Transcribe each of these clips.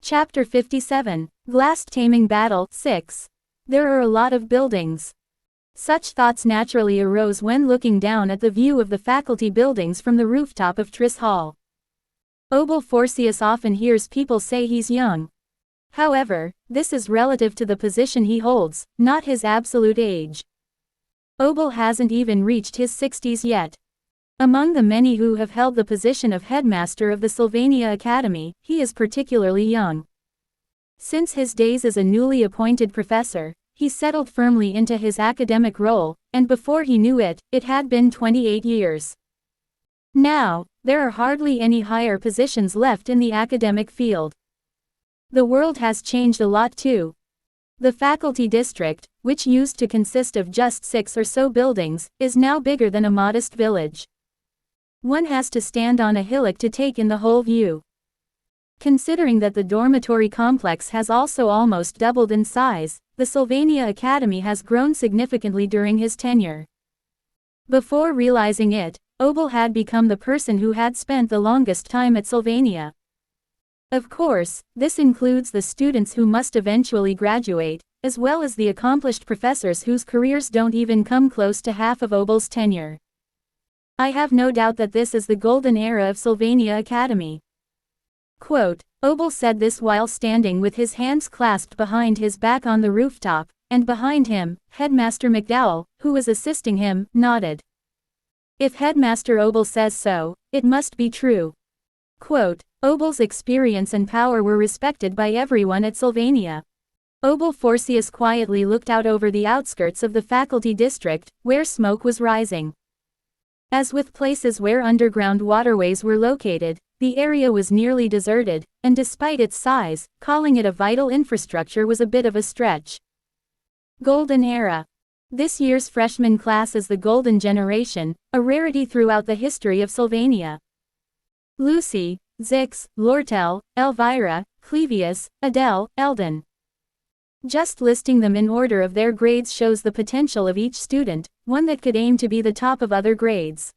Chapter 57, Glass Taming Battle 6. There are a lot of buildings. Such thoughts naturally arose when looking down at the view of the faculty buildings from the rooftop of Tris Hall. Obel Forcius often hears people say he's young. However, this is relative to the position he holds, not his absolute age. Obel hasn't even reached his 60s yet. Among the many who have held the position of headmaster of the Sylvania Academy, he is particularly young. Since his days as a newly appointed professor, he settled firmly into his academic role, and before he knew it, it had been 28 years. Now, there are hardly any higher positions left in the academic field. The world has changed a lot too. The faculty district, which used to consist of just 6 or so buildings, is now bigger than a modest village. One has to stand on a hillock to take in the whole view. Considering that the dormitory complex has also almost doubled in size, the Sylvania Academy has grown significantly during his tenure. Before realizing it, Obel had become the person who had spent the longest time at Sylvania. Of course, this includes the students who must eventually graduate, as well as the accomplished professors whose careers don't even come close to half of Obel's tenure. I have no doubt that this is the golden era of Sylvania Academy. Quote, Obel said this while standing with his hands clasped behind his back on the rooftop, and behind him, Headmaster McDowell, who was assisting him, nodded. If Headmaster Obel says so, it must be true. Quote, Obel's experience and power were respected by everyone at Sylvania. Obel Forcius quietly looked out over the outskirts of the faculty district, where smoke was rising. As with places where underground waterways were located, the area was nearly deserted, and despite its size, calling it a vital infrastructure was a bit of a stretch. Golden Era. This year's freshman class is the Golden Generation, a rarity throughout the history of Sylvania. Lucy, Zix, Lortel, Elvira, Clevius, Adele, Eldon. Just listing them in order of their grades shows the potential of each student, one that could aim to be the top of other grades.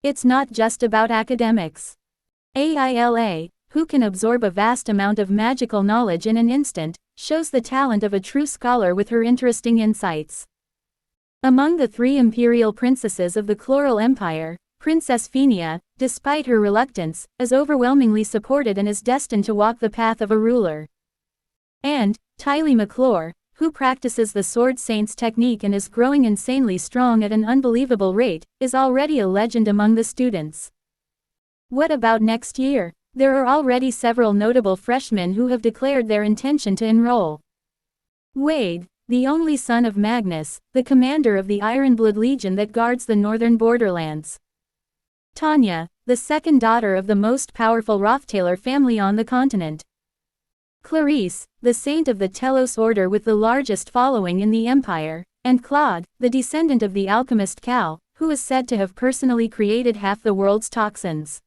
It's not just about academics. Aila, who can absorb a vast amount of magical knowledge in an instant, shows the talent of a true scholar with her interesting insights. Among the 3 imperial princesses of the Chloral Empire, Princess Phenia, despite her reluctance, is overwhelmingly supported and is destined to walk the path of a ruler. And Tylee McClure, who practices the Sword Saint's technique and is growing insanely strong at an unbelievable rate, is already a legend among the students. What about next year? There are already several notable freshmen who have declared their intention to enroll. Wade, the only son of Magnus, the commander of the Ironblood Legion that guards the northern borderlands. Tanya, the second daughter of the most powerful Rothtailor family on the continent. Clarice, the saint of the Telos Order with the largest following in the Empire, and Claude, the descendant of the alchemist Cal, who is said to have personally created half the world's toxins.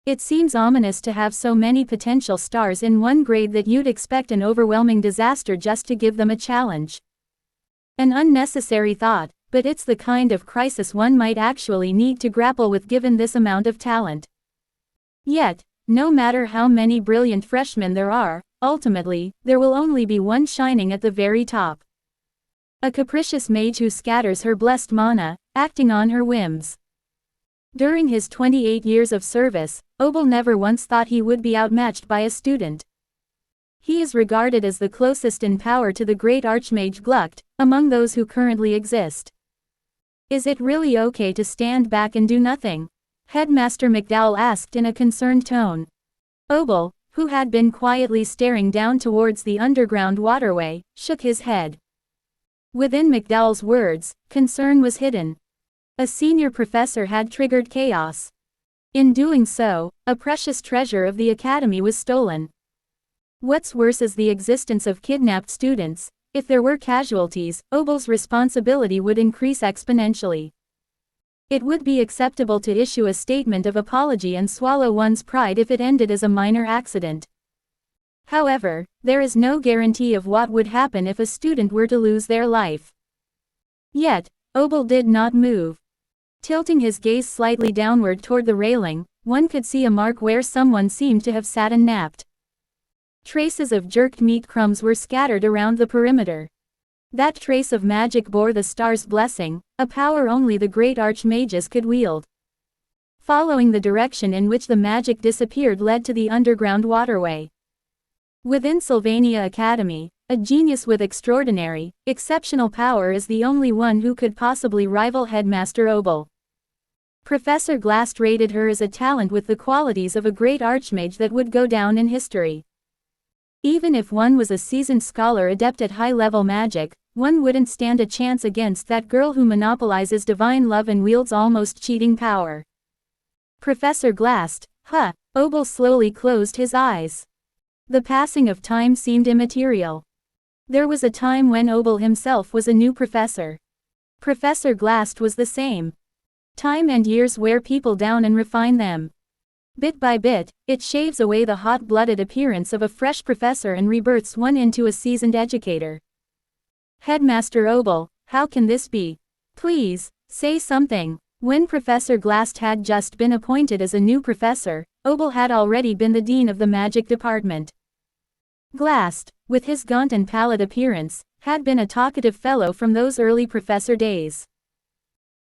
It seems ominous to have so many potential stars in one grade that you'd expect an overwhelming disaster just to give them a challenge. An unnecessary thought, but it's the kind of crisis one might actually need to grapple with given this amount of talent. Yet, no matter how many brilliant freshmen there are, ultimately, there will only be one shining at the very top. A capricious mage who scatters her blessed mana, acting on her whims. During his 28 years of service, Obel never once thought he would be outmatched by a student. He is regarded as the closest in power to the great Archmage Glucked, among those who currently exist. Is it really okay to stand back and do nothing? Headmaster McDowell asked in a concerned tone. Obel, who had been quietly staring down towards the underground waterway, shook his head. Within McDowell's words, concern was hidden. A senior professor had triggered chaos. In doing so, a precious treasure of the academy was stolen. What's worse is the existence of kidnapped students. If there were casualties, Obel's responsibility would increase exponentially. It would be acceptable to issue a statement of apology and swallow one's pride if it ended as a minor accident. However, there is no guarantee of what would happen if a student were to lose their life. Yet, Obel did not move. Tilting his gaze slightly downward toward the railing, one could see a mark where someone seemed to have sat and napped. Traces of jerked meat crumbs were scattered around the perimeter. That trace of magic bore the star's blessing, a power only the great archmages could wield. Following the direction in which the magic disappeared led to the underground waterway. Within Sylvania Academy, a genius with extraordinary, exceptional power is the only one who could possibly rival Headmaster Obel. Professor Glast rated her as a talent with the qualities of a great archmage that would go down in history. Even if one was a seasoned scholar adept at high-level magic, one wouldn't stand a chance against that girl who monopolizes divine love and wields almost cheating power. Professor Glast, huh? Obel slowly closed his eyes. The passing of time seemed immaterial. There was a time when Obel himself was a new professor. Professor Glast was the same. Time and years wear people down and refine them. Bit by bit, it shaves away the hot-blooded appearance of a fresh professor and rebirths one into a seasoned educator. Headmaster Obel, how can this be? Please, say something. When Professor Glast had just been appointed as a new professor, Obel had already been the dean of the magic department. Glast, with his gaunt and pallid appearance, had been a talkative fellow from those early professor days.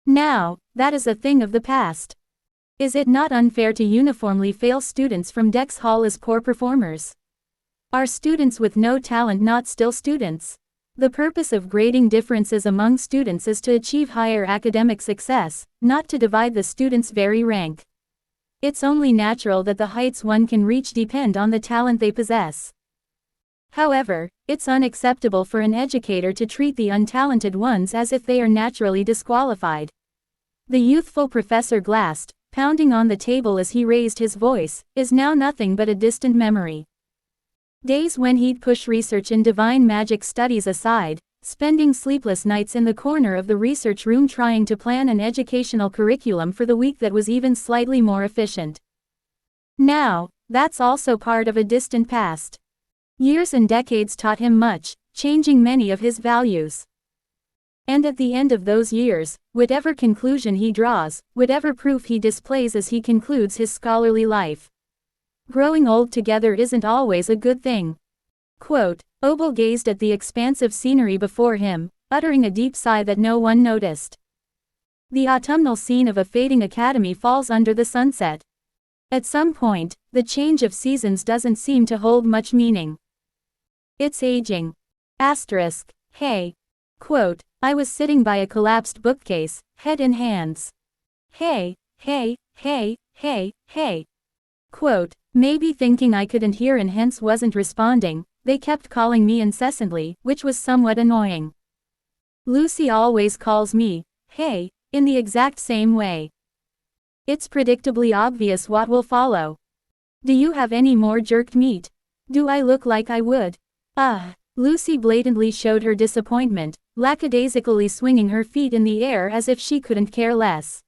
Now, that is a thing of the past. Is it not unfair to uniformly fail students from Dex Hall as poor performers? Are students with no talent not still students? The purpose of grading differences among students is to achieve higher academic success, not to divide the students' very rank. It's only natural that the heights one can reach depend on the talent they possess. However, it's unacceptable for an educator to treat the untalented ones as if they are naturally disqualified. The youthful Professor Glast, pounding on the table as he raised his voice, is now nothing but a distant memory. Days when he'd push research in divine magic studies aside, spending sleepless nights in the corner of the research room trying to plan an educational curriculum for the week that was even slightly more efficient. Now, that's also part of a distant past. Years and decades taught him much, changing many of his values. And at the end of those years, whatever conclusion he draws, whatever proof he displays as he concludes his scholarly life, growing old together isn't always a good thing. Quote, Obel gazed at the expansive scenery before him, uttering a deep sigh that no one noticed. The autumnal scene of a fading academy falls under the sunset. At some point, the change of seasons doesn't seem to hold much meaning. It's aging. Asterisk, hey. Quote, I was sitting by a collapsed bookcase, head in hands. Hey, hey, hey, hey, hey. Quote, maybe thinking I couldn't hear and hence wasn't responding, they kept calling me incessantly, which was somewhat annoying. Lucy always calls me, hey, in the exact same way. It's predictably obvious what will follow. Do you have any more jerked meat? Do I look like I would? Lucy blatantly showed her disappointment, lackadaisically swinging her feet in the air as if she couldn't care less.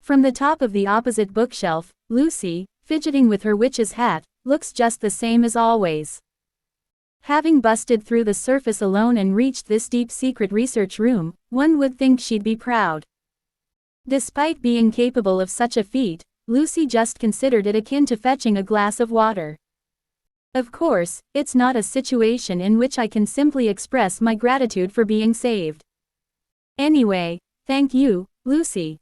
From the top of the opposite bookshelf, Lucy, fidgeting with her witch's hat, looks just the same as always. Having busted through the surface alone and reached this deep secret research room, one would think she'd be proud. Despite being capable of such a feat, Lucy just considered it akin to fetching a glass of water. Of course, it's not a situation in which I can simply express my gratitude for being saved. Anyway, thank you, Lucy.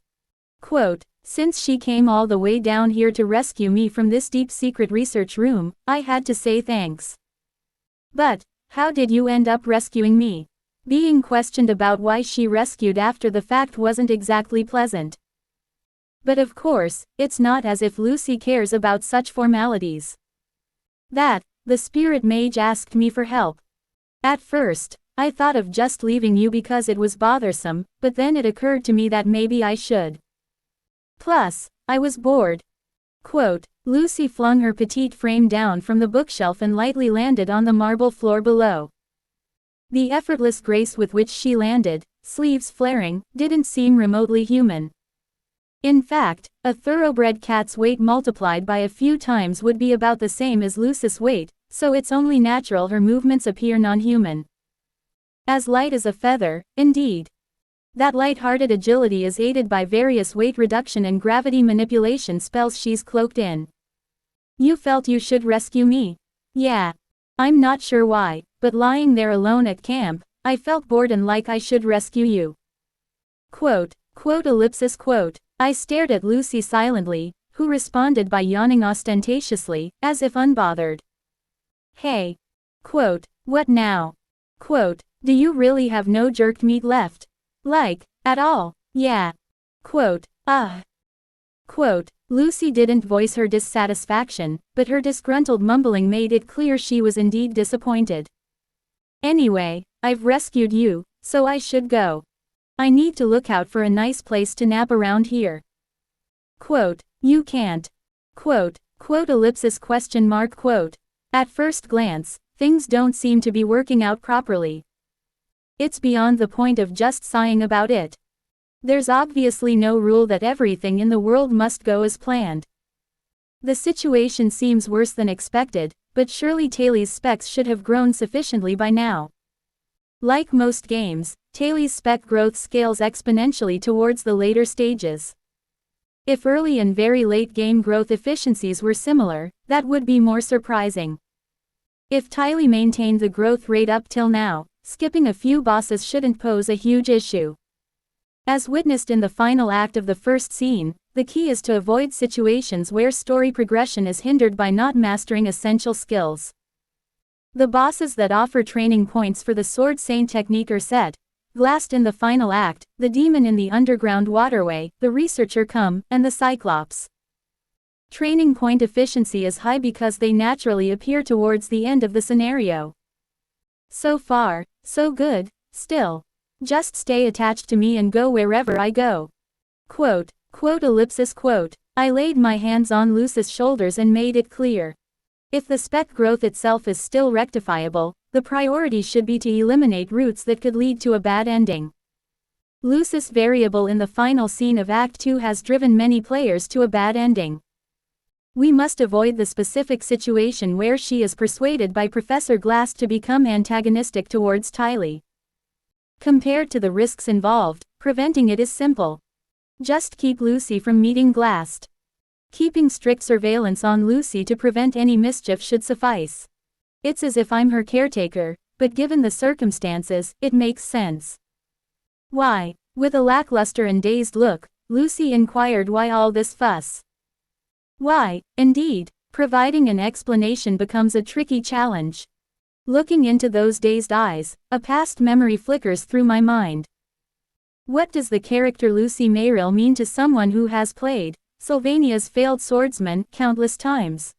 Quote, since she came all the way down here to rescue me from this deep secret research room, I had to say thanks. But, how did you end up rescuing me? Being questioned about why she rescued after the fact wasn't exactly pleasant. But of course, it's not as if Lucy cares about such formalities. The spirit mage asked me for help. At first, I thought of just leaving you because it was bothersome, but then it occurred to me that maybe I should. Plus, I was bored. Quote, Lucy flung her petite frame down from the bookshelf and lightly landed on the marble floor below. The effortless grace with which she landed, sleeves flaring, didn't seem remotely human. In fact, a thoroughbred cat's weight multiplied by a few times would be about the same as Lucy's weight, so it's only natural her movements appear non-human. As light as a feather, indeed. That light-hearted agility is aided by various weight reduction and gravity manipulation spells she's cloaked in. You felt you should rescue me. Yeah. I'm not sure why, but lying there alone at camp, I felt bored and like I should rescue you. Quote, quote. I stared at Lucy silently, who responded by yawning ostentatiously, as if unbothered. Hey. Quote, what now? Quote, do you really have no jerked meat left? Like, at all? Yeah. Quote, Quote, Lucy didn't voice her dissatisfaction, but her disgruntled mumbling made it clear she was indeed disappointed. Anyway, I've rescued you, so I should go. I need to look out for a nice place to nap around here. Quote, you can't. Quote, question mark quote. At first glance, things don't seem to be working out properly. It's beyond the point of just sighing about it. There's obviously no rule that everything in the world must go as planned. The situation seems worse than expected, but surely Taili's specs should have grown sufficiently by now. Like most games, Taili's spec growth scales exponentially towards the later stages. If early and very late game growth efficiencies were similar, that would be more surprising. If Taili maintained the growth rate up till now, skipping a few bosses shouldn't pose a huge issue. As witnessed in the final act of the first scene, the key is to avoid situations where story progression is hindered by not mastering essential skills. The bosses that offer training points for the Sword Saint technique are set, glassed in the final act, the demon in the underground waterway, the researcher Cum, and the Cyclops. Training point efficiency is high because they naturally appear towards the end of the scenario. So far, so good, still. Just stay attached to me and go wherever I go. Quote, I laid my hands on Lucy's shoulders and made it clear. If the spec growth itself is still rectifiable, the priority should be to eliminate routes that could lead to a bad ending. Lucy's variable in the final scene of Act 2 has driven many players to a bad ending. We must avoid the specific situation where she is persuaded by Professor Glass to become antagonistic towards Taili. Compared to the risks involved, preventing it is simple. Just keep Lucy from meeting Glass. Keeping strict surveillance on Lucy to prevent any mischief should suffice. It's as if I'm her caretaker, but given the circumstances, it makes sense. Why? With a lackluster and dazed look, Lucy inquired why all this fuss. Why, indeed, providing an explanation becomes a tricky challenge. Looking into those dazed eyes, a past memory flickers through my mind. What does the character Lucy Mayrill mean to someone who has played Sylvania's failed swordsman countless times?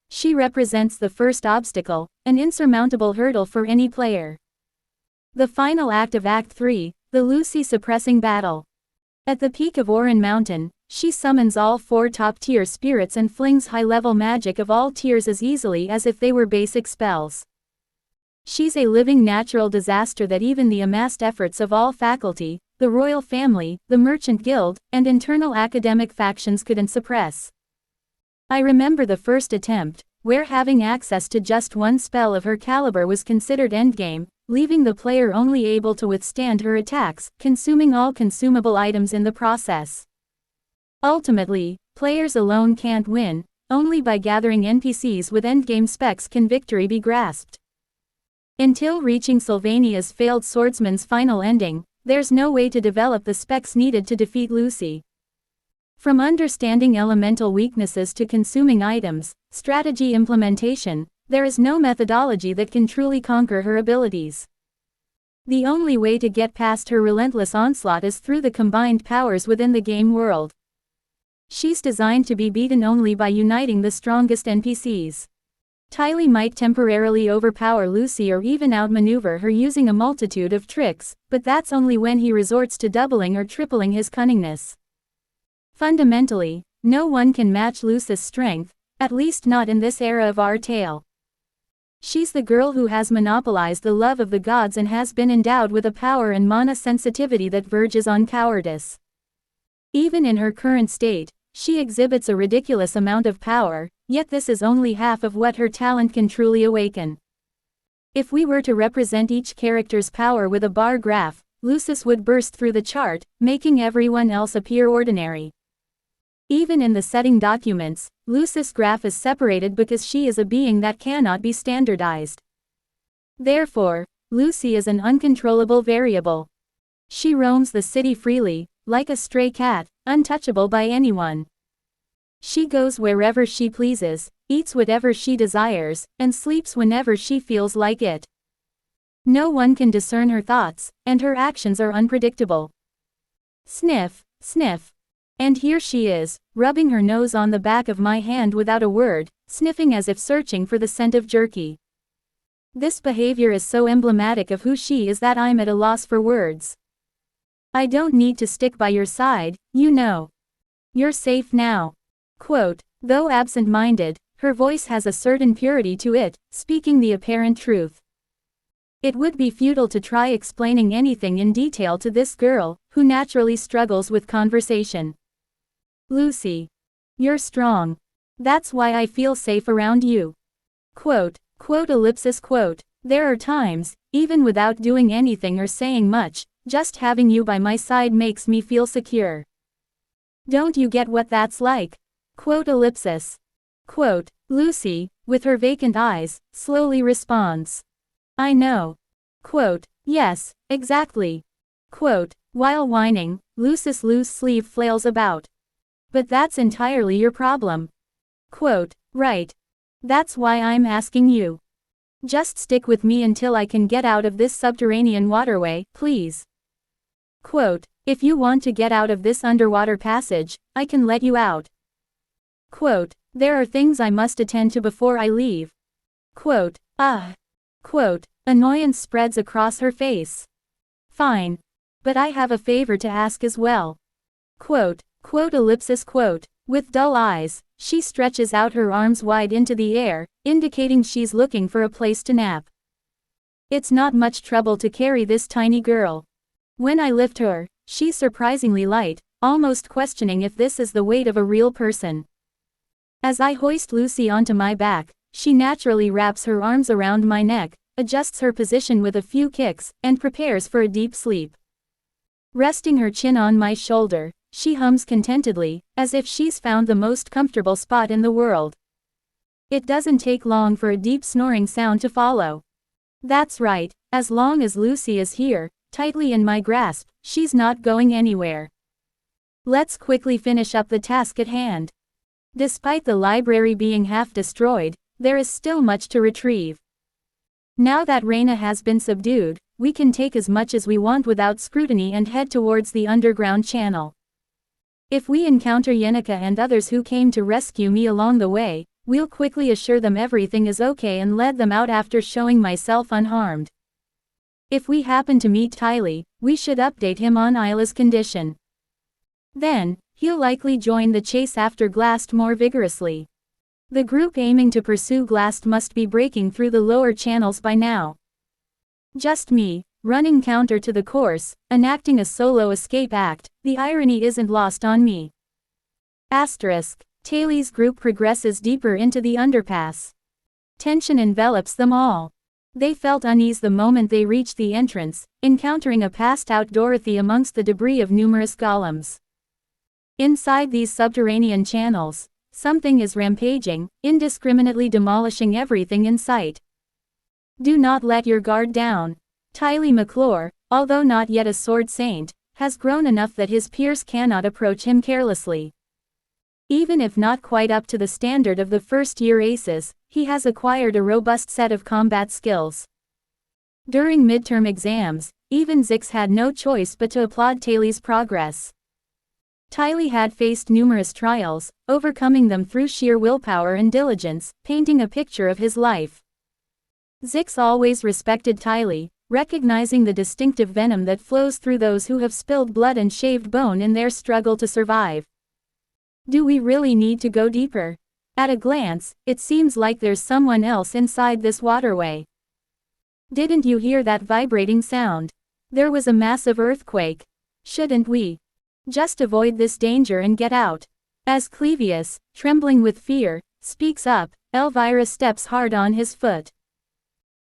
She represents the first obstacle, an insurmountable hurdle for any player. The final act of Act 3, the Lucy suppressing battle. At the peak of Orin Mountain, she summons all 4 top-tier spirits and flings high-level magic of all tiers as easily as if they were basic spells. She's a living natural disaster that even the amassed efforts of all faculty, the royal family, the merchant guild, and internal academic factions couldn't suppress. I remember the first attempt, where having access to just one spell of her caliber was considered endgame, leaving the player only able to withstand her attacks, consuming all consumable items in the process. Ultimately, players alone can't win, only by gathering NPCs with endgame specs can victory be grasped. Until reaching Sylvania's failed swordsman's final ending, there's no way to develop the specs needed to defeat Lucy. From understanding elemental weaknesses to consuming items, strategy implementation, there is no methodology that can truly conquer her abilities. The only way to get past her relentless onslaught is through the combined powers within the game world. She's designed to be beaten only by uniting the strongest NPCs. Taili might temporarily overpower Lucy or even outmaneuver her using a multitude of tricks, but that's only when he resorts to doubling or tripling his cunningness. Fundamentally, no one can match Lucy's strength, at least not in this era of our tale. She's the girl who has monopolized the love of the gods and has been endowed with a power and mana sensitivity that verges on cowardice. Even in her current state, she exhibits a ridiculous amount of power, yet this is only half of what her talent can truly awaken. If we were to represent each character's power with a bar graph, Lucis would burst through the chart, making everyone else appear ordinary. Even in the setting documents, Lucy's graph is separated because she is a being that cannot be standardized. Therefore, Lucy is an uncontrollable variable. She roams the city freely, like a stray cat, untouchable by anyone. She goes wherever she pleases, eats whatever she desires, and sleeps whenever she feels like it. No one can discern her thoughts, and her actions are unpredictable. Sniff, sniff. And here she is, rubbing her nose on the back of my hand without a word, sniffing as if searching for the scent of jerky. This behavior is so emblematic of who she is that I'm at a loss for words. I don't need to stick by your side, you know. You're safe now. Quote, though absent-minded, her voice has a certain purity to it, speaking the apparent truth. It would be futile to try explaining anything in detail to this girl, who naturally struggles with conversation. Lucy. You're strong. That's why I feel safe around you. Quote, quote, there are times, even without doing anything or saying much, just having you by my side makes me feel secure. Don't you get what that's like? Quote, Lucy, with her vacant eyes, slowly responds. I know. Quote, yes, exactly. Quote, while whining, Lucy's loose sleeve flails about. But that's entirely your problem. Quote, right. That's why I'm asking you. Just stick with me until I can get out of this subterranean waterway, please. Quote, if you want to get out of this underwater passage, I can let you out. Quote, there are things I must attend to before I leave. Quote, Quote, annoyance spreads across her face. Fine. But I have a favor to ask as well. Quote, with dull eyes, she stretches out her arms wide into the air, indicating she's looking for a place to nap. It's not much trouble to carry this tiny girl. When I lift her, she's surprisingly light, almost questioning if this is the weight of a real person. As I hoist Lucy onto my back, she naturally wraps her arms around my neck, adjusts her position with a few kicks, and prepares for a deep sleep. Resting her chin on my shoulder, she hums contentedly, as if she's found the most comfortable spot in the world. It doesn't take long for a deep snoring sound to follow. That's right, as long as Lucy is here, tightly in my grasp, she's not going anywhere. Let's quickly finish up the task at hand. Despite the library being half destroyed, there is still much to retrieve. Now that Reina has been subdued, we can take as much as we want without scrutiny and head towards the underground channel. If we encounter Yenica and others who came to rescue me along the way, we'll quickly assure them everything is okay and let them out after showing myself unharmed. If we happen to meet Tylee, we should update him on Isla's condition. Then, he'll likely join the chase after Glast more vigorously. The group aiming to pursue Glast must be breaking through the lower channels by now. Just me, running counter to the course, enacting a solo escape act, the irony isn't lost on me. Taylee's group progresses deeper into the underpass. Tension envelops them all. They felt unease the moment they reached the entrance, encountering a passed-out Dorothy amongst the debris of numerous golems. Inside these subterranean channels, something is rampaging, indiscriminately demolishing everything in sight. Do not let your guard down. Tylee McClure, although not yet a sword saint, has grown enough that his peers cannot approach him carelessly. Even if not quite up to the standard of the first-year aces, he has acquired a robust set of combat skills. During midterm exams, even Zix had no choice but to applaud Taylee's progress. Tylee had faced numerous trials, overcoming them through sheer willpower and diligence, painting a picture of his life. Zix always respected Tylee, recognizing the distinctive venom that flows through those who have spilled blood and shaved bone in their struggle to survive. Do we really need to go deeper? At a glance, it seems like there's someone else inside this waterway. Didn't you hear that vibrating sound? There was a massive earthquake. Shouldn't we just avoid this danger and get out? As Clevius, trembling with fear, speaks up, Elvira steps hard on his foot.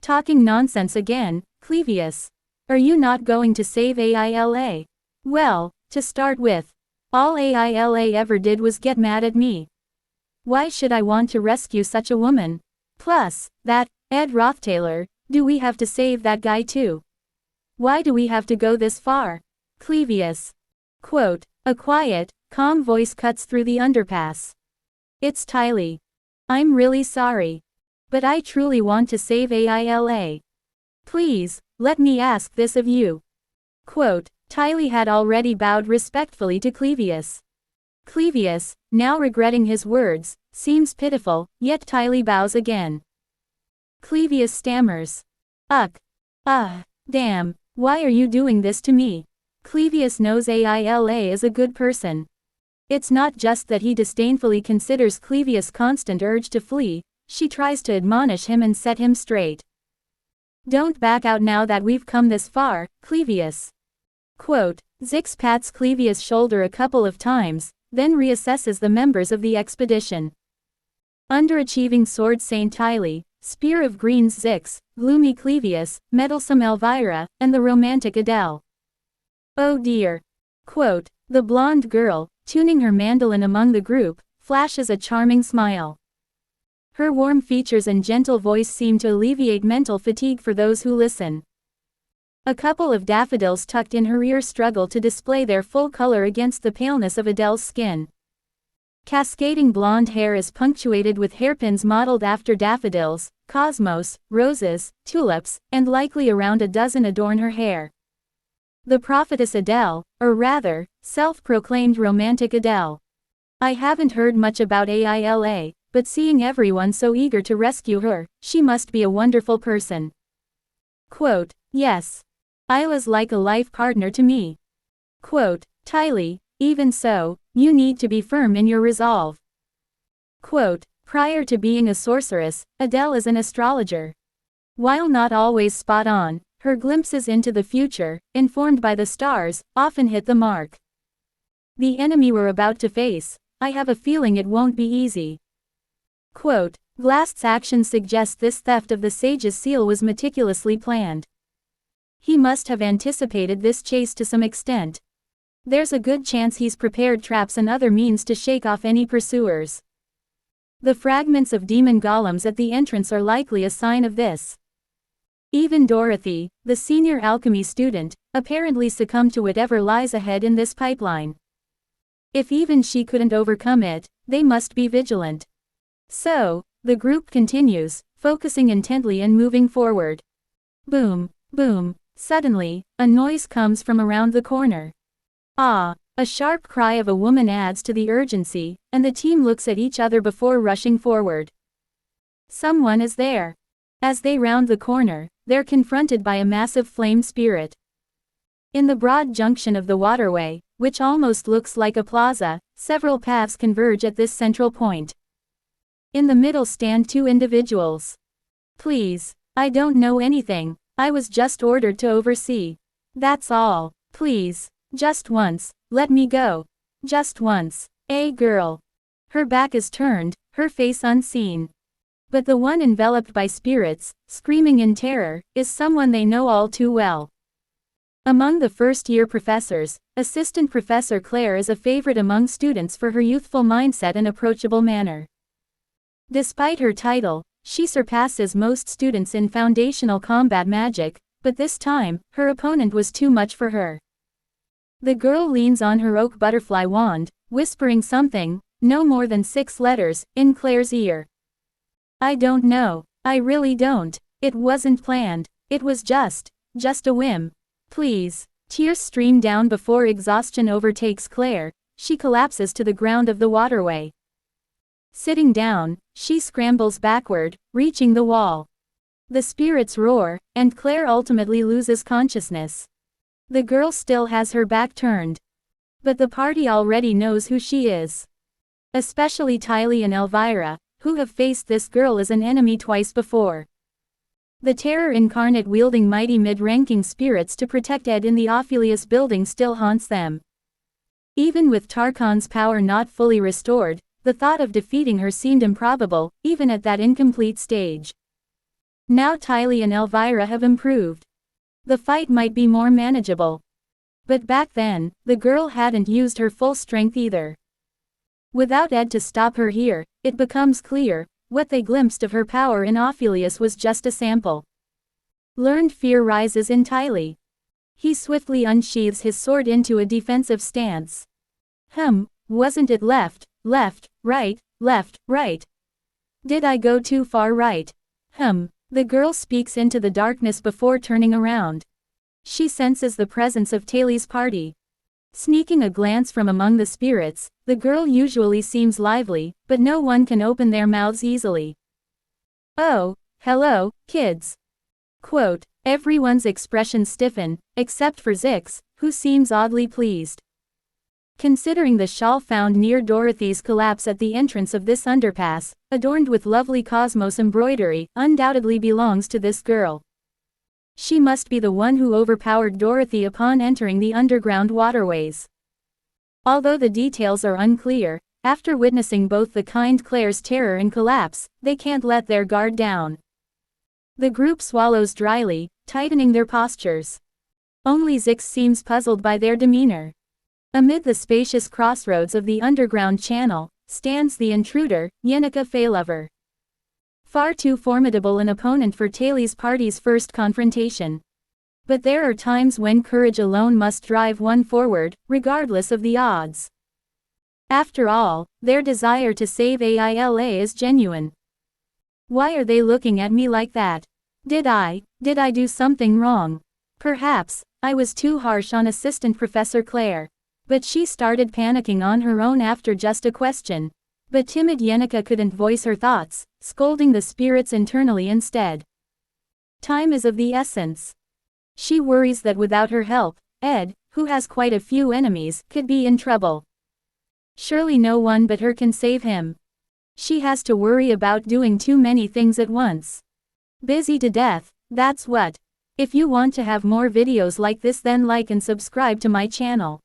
Talking nonsense again, Clevius. Are you not going to save Aila? Well, to start with, All Aila ever did was get mad at me. Why should I want to rescue such a woman? Plus, that, Ed Rothtaylor, do we have to save that guy too? Why do we have to go this far? Clevius. Quote, a quiet, calm voice cuts through the underpass. It's Tylee. I'm really sorry. But I truly want to save Aila. Please, let me ask this of you. Quote, Tylee had already bowed respectfully to Clevius. Clevius, now regretting his words, seems pitiful, yet Tylee bows again. Clevius stammers. Damn, why are you doing this to me? Clevius knows Aila is a good person. It's not just that he disdainfully considers Clevius' constant urge to flee, she tries to admonish him and set him straight. Don't back out now that we've come this far, Clevius. Quote, Zix pats Clevius' shoulder a couple of times, then reassesses the members of the expedition. Underachieving Sword Saint Tylee, Spear of Greens Zix, Gloomy Clevius, Meddlesome Elvira, and the romantic Adele. Oh dear. Quote, the blonde girl, tuning her mandolin among the group, flashes a charming smile. Her warm features and gentle voice seem to alleviate mental fatigue for those who listen. A couple of daffodils tucked in her ear struggle to display their full color against the paleness of Adele's skin. Cascading blonde hair is punctuated with hairpins modeled after daffodils, cosmos, roses, tulips, and likely around a dozen adorn her hair. The prophetess Adele, or rather, self-proclaimed romantic Adele. I haven't heard much about Aila, but seeing everyone so eager to rescue her, she must be a wonderful person. Quote, yes. Ila's like a life partner to me. Quote, Tylee, even so, you need to be firm in your resolve. Quote, prior to being a sorceress, Adele is an astrologer. While not always spot on, her glimpses into the future, informed by the stars, often hit the mark. The enemy we're about to face, I have a feeling it won't be easy. Quote, Glast's actions suggest this theft of the sage's seal was meticulously planned. He must have anticipated this chase to some extent. There's a good chance he's prepared traps and other means to shake off any pursuers. The fragments of demon golems at the entrance are likely a sign of this. Even Dorothy, the senior alchemy student, apparently succumbed to whatever lies ahead in this pipeline. If even she couldn't overcome it, they must be vigilant. So, the group continues, focusing intently and moving forward. Boom, boom. Suddenly, a noise comes from around the corner. Ah! A sharp cry of a woman adds to the urgency, and the team looks at each other before rushing forward. Someone is there. As they round the corner, they're confronted by a massive flame spirit. In the broad junction of the waterway, which almost looks like a plaza, several paths converge at this central point. In the middle stand two individuals. Please, I don't know anything. I was just ordered to oversee. That's all. Please, just once, let me go. Just once. A girl. Her back is turned, her face unseen. But the one enveloped by spirits, screaming in terror, is someone they know all too well. Among the first-year professors, Assistant Professor Claire is a favorite among students for her youthful mindset and approachable manner. Despite her title, she surpasses most students in foundational combat magic, but this time, her opponent was too much for her. The girl leans on her oak butterfly wand, whispering something, no more than 6 letters, in Claire's ear. I don't know. I really don't. It wasn't planned. It was just a whim. Please. Tears stream down before exhaustion overtakes Claire. She collapses to the ground of the waterway. Sitting down, she scrambles backward, reaching the wall. The spirits roar, and Claire ultimately loses consciousness. The girl still has her back turned. But the party already knows who she is. Especially Tylee and Elvira, who have faced this girl as an enemy twice before. The terror incarnate wielding mighty mid-ranking spirits to protect Ed in the Ophelius building still haunts them. Even with Tarkon's power not fully restored, the thought of defeating her seemed improbable, even at that incomplete stage. Now Tylee and Elvira have improved. The fight might be more manageable. But back then, the girl hadn't used her full strength either. Without Ed to stop her here, it becomes clear, what they glimpsed of her power in Ophelius was just a sample. Learned fear rises in Tylee. He swiftly unsheathes his sword into a defensive stance. Wasn't it left, right, left, right? Did I go too far right? The girl speaks into the darkness before turning around. She senses the presence of Taylee's party. Sneaking a glance from among the spirits, the girl usually seems lively, but no one can open their mouths easily. "Oh, hello, kids." Quote, everyone's expressions stiffen, except for Zix, who seems oddly pleased. Considering the shawl found near Dorothy's collapse at the entrance of this underpass, adorned with lovely cosmos embroidery, undoubtedly belongs to this girl. She must be the one who overpowered Dorothy upon entering the underground waterways. Although the details are unclear, after witnessing both the kind Claire's terror and collapse, they can't let their guard down. The group swallows dryly, tightening their postures. Only Zix seems puzzled by their demeanor. Amid the spacious crossroads of the underground channel, stands the intruder, Yenneker Feylover. Far too formidable an opponent for Taylee's party's first confrontation. But there are times when courage alone must drive one forward, regardless of the odds. After all, their desire to save Aila is genuine. Why are they looking at me like that? Did I do something wrong? Perhaps, I was too harsh on Assistant Professor Claire. But she started panicking on her own after just a question. But timid Yenneker couldn't voice her thoughts, scolding the spirits internally instead. Time is of the essence. She worries that without her help, Ed, who has quite a few enemies, could be in trouble. Surely no one but her can save him. She has to worry about doing too many things at once. Busy to death, that's what. If you want to have more videos like this, then like and subscribe to my channel.